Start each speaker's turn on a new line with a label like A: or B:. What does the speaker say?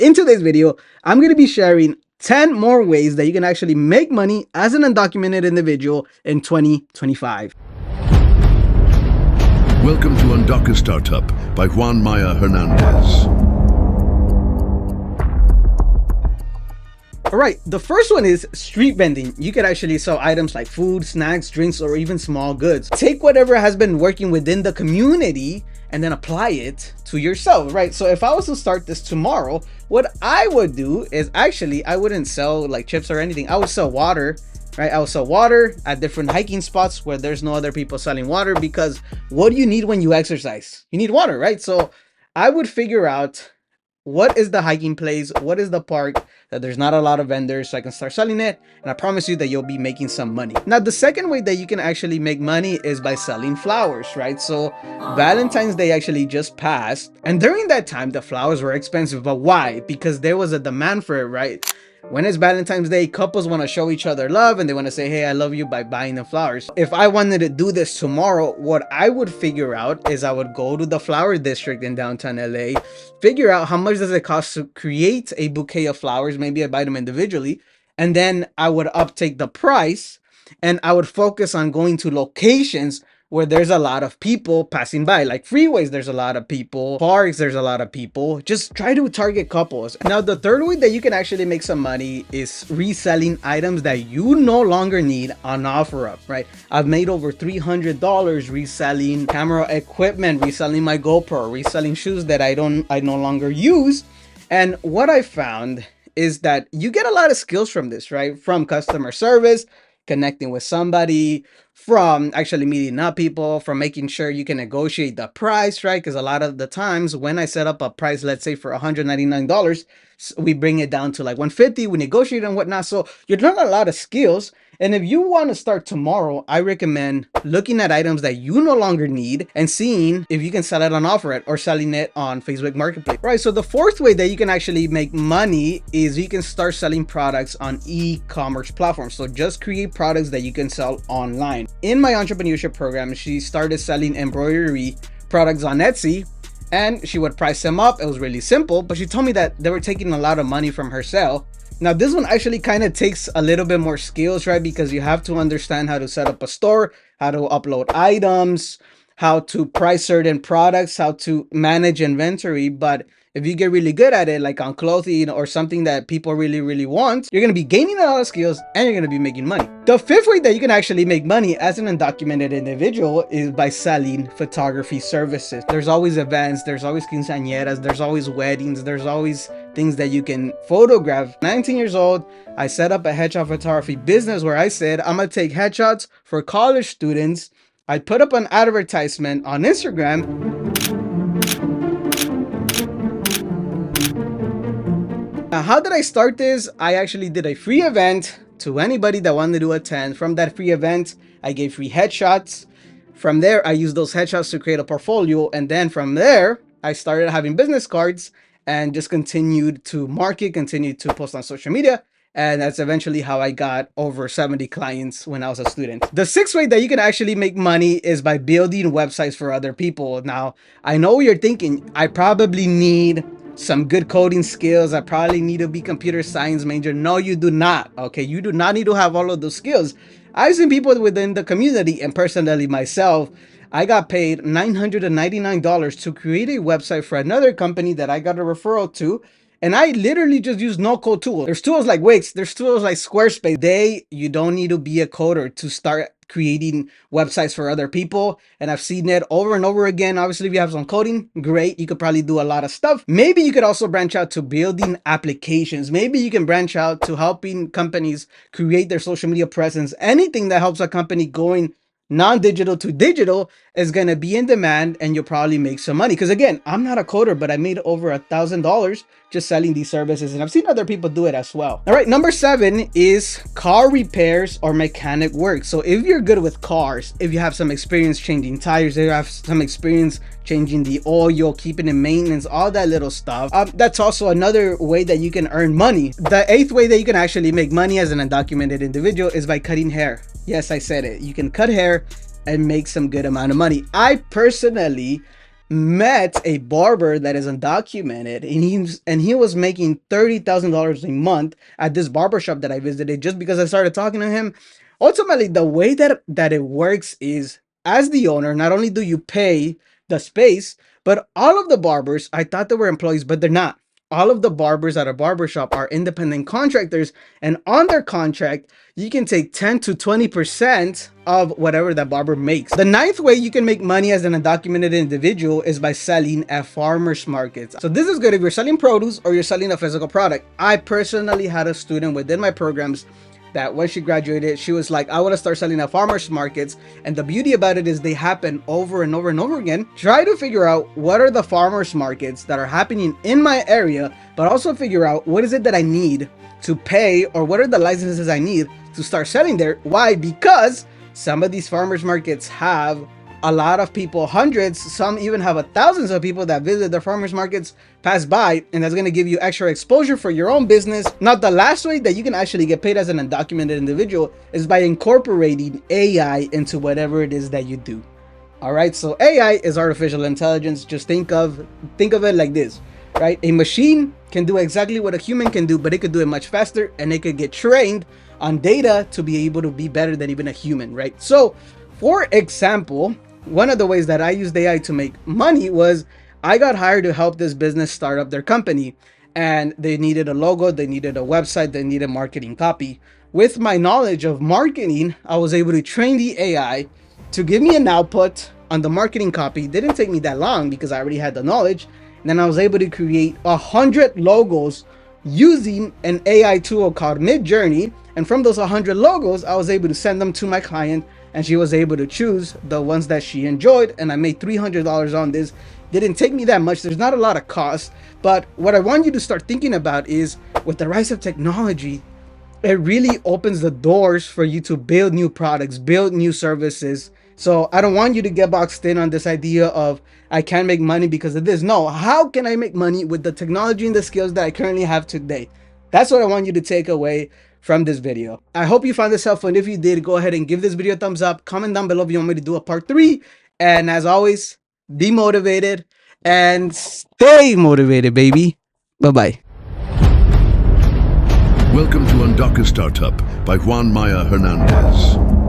A: In today's video, I'm going to be sharing 10 more ways that you can actually make money as an undocumented individual in 2025.
B: Welcome to Undocumented Startup by Juan Maya Hernandez.
A: All right, the first one is street vending. You could actually sell items like food, snacks, drinks, or even small goods. Take whatever has been working within the community and then apply it to yourself, right? So if I was to start this tomorrow, what I would do is actually, I wouldn't sell like chips or anything. I would sell water, right? I would sell water at different hiking spots where there's no other people selling water, because what do you need when you exercise? You need water, right? So I would figure out what is the hiking place, what is the park that there's not a lot of vendors, so I can start selling it, and I promise you that you'll be making some money. Now, the second way that you can actually make money is by selling flowers, right? So Valentine's Day actually just passed, and during that time the flowers were expensive. But why? Because there was a demand for it, right? When it's Valentine's Day, couples want to show each other love and they want to say, hey, I love you, by buying them flowers. If I wanted to do this tomorrow, what I would figure out is I would go to the flower district in downtown LA, figure out how much does it cost to create a bouquet of flowers. Maybe I buy them individually, and then I would uptake the price, and I would focus on going to locations where there's a lot of people passing by, like freeways, there's a lot of people, parks, there's a lot of people. Just try to target couples. Now, the third way that you can actually make some money is reselling items that you no longer need on OfferUp, right? I've made over $300 reselling camera equipment, reselling my GoPro, reselling shoes that I no longer use. And what I found is that you get a lot of skills from this, right? From customer service, connecting with somebody, from actually meeting up people, from making sure you can negotiate the price, right? Because a lot of the times when I set up a price, let's say for $199, we bring it down to like $150, we negotiate and whatnot. So you're learning a lot of skills. And if you want to start tomorrow, I recommend looking at items that you no longer need and seeing if you can sell it on OfferUp or selling it on Facebook Marketplace. Right. So the fourth way that you can actually make money is you can start selling products on e-commerce platforms. So just create products that you can sell online. In my entrepreneurship program, she started selling embroidery products on Etsy, and she would price them up. It was really simple, but she told me that they were taking a lot of money from her sale. Now, this one actually kind of takes a little bit more skills, right? Because you have to understand how to set up a store, how to upload items, how to price certain products, how to manage inventory. But if you get really good at it, like on clothing or something that people really want, you're going to be gaining a lot of skills and you're going to be making money. The fifth way that you can actually make money as an undocumented individual is by selling photography services. There's always events, there's always quinceañeras, there's always weddings, there's always things that you can photograph. 19 years old, I set up a headshot photography business where I said, I'm going to take headshots for college students. I put up an advertisement on Instagram. Now, how did I start this? I actually did a free event to anybody that wanted to attend. From that free event, I gave free headshots. From there, I used those headshots to create a portfolio. And then from there, I started having business cards and just continued to market, continued to post on social media. And that's eventually how I got over 70 clients when I was a student. The sixth way that you can actually make money is by building websites for other people. Now, I know you're thinking, I probably need some good coding skills. I probably need to be computer science major. No, you do not. Okay, you do not need to have all of those skills. I've seen people within the community, and personally myself, I got paid $999 to create a website for another company that I got a referral to. And I literally just use no-code tools. There's tools like Wix, there's tools like Squarespace. You don't need to be a coder to start creating websites for other people. And I've seen it over and over again. Obviously, if you have some coding, great. You could probably do a lot of stuff. Maybe you could also branch out to building applications. Maybe you can branch out to helping companies create their social media presence. Anything that helps a company going non-digital to digital is going to be in demand, and you'll probably make some money. Because again, I'm not a coder, but I made over $1,000 just selling these services, and I've seen other people do it as well. All right, number 7 is car repairs or mechanic work. So if you're good with cars, if you have some experience changing tires, if you have some experience changing the oil, keeping in maintenance, all that little stuff, that's also another way that you can earn money. The 8th way that you can actually make money as an undocumented individual is by cutting hair. Yes, I said it. You can cut hair and make some good amount of money. I personally met a barber that is undocumented, and he was making $30,000 a month at this barbershop that I visited just because I started talking to him. Ultimately, the way that it works is, as the owner, not only do you pay the space, but all of the barbers, I thought they were employees, but they're not. All of the barbers at a barbershop are independent contractors, and on their contract, you can take 10 to 20% of whatever that barber makes. The ninth way you can make money as an undocumented individual is by selling at farmers markets. So this is good if you're selling produce or you're selling a physical product. I personally had a student within my programs that when she graduated, she was like, I want to start selling at farmers markets. And the beauty about it is they happen over and over and over again. Try to figure out what are the farmers markets that are happening in my area, but also figure out what is it that I need to pay, or what are the licenses I need to start selling there. Why? Because some of these farmers markets have a lot of people, hundreds, some even have thousands of people that visit the farmers markets pass by, and that's going to give you extra exposure for your own business. Now, the last way that you can actually get paid as an undocumented individual is by incorporating AI into whatever it is that you do. All right, so AI is artificial intelligence. Just think of it like this, right? A machine can do exactly what a human can do, but it could do it much faster, and it could get trained on data to be able to be better than even a human, right? So, for example, one of the ways that I used AI to make money was I got hired to help this business start up their company, and they needed a logo, they needed a website, they needed marketing copy. With my knowledge of marketing, I was able to train the AI to give me an output on the marketing copy. It didn't take me that long because I already had the knowledge. And then I was able to create 100 logos using an AI tool called Midjourney. And from those 100 logos, I was able to send them to my client, and she was able to choose the ones that she enjoyed. And I made $300 on this. Didn't take me that much. There's not a lot of cost. But what I want you to start thinking about is, with the rise of technology, it really opens the doors for you to build new products, build new services. So I don't want you to get boxed in on this idea of, I can't make money because of this. No, how can I make money with the technology and the skills that I currently have today? That's what I want you to take away from this video. I hope you found this helpful, and if you did, go ahead and give this video a thumbs up. Comment down below if you want me to do a part 3. And as always, be motivated and stay motivated, baby. Bye-bye.
B: Welcome to Undocumented Startup by Juan Maya Hernandez.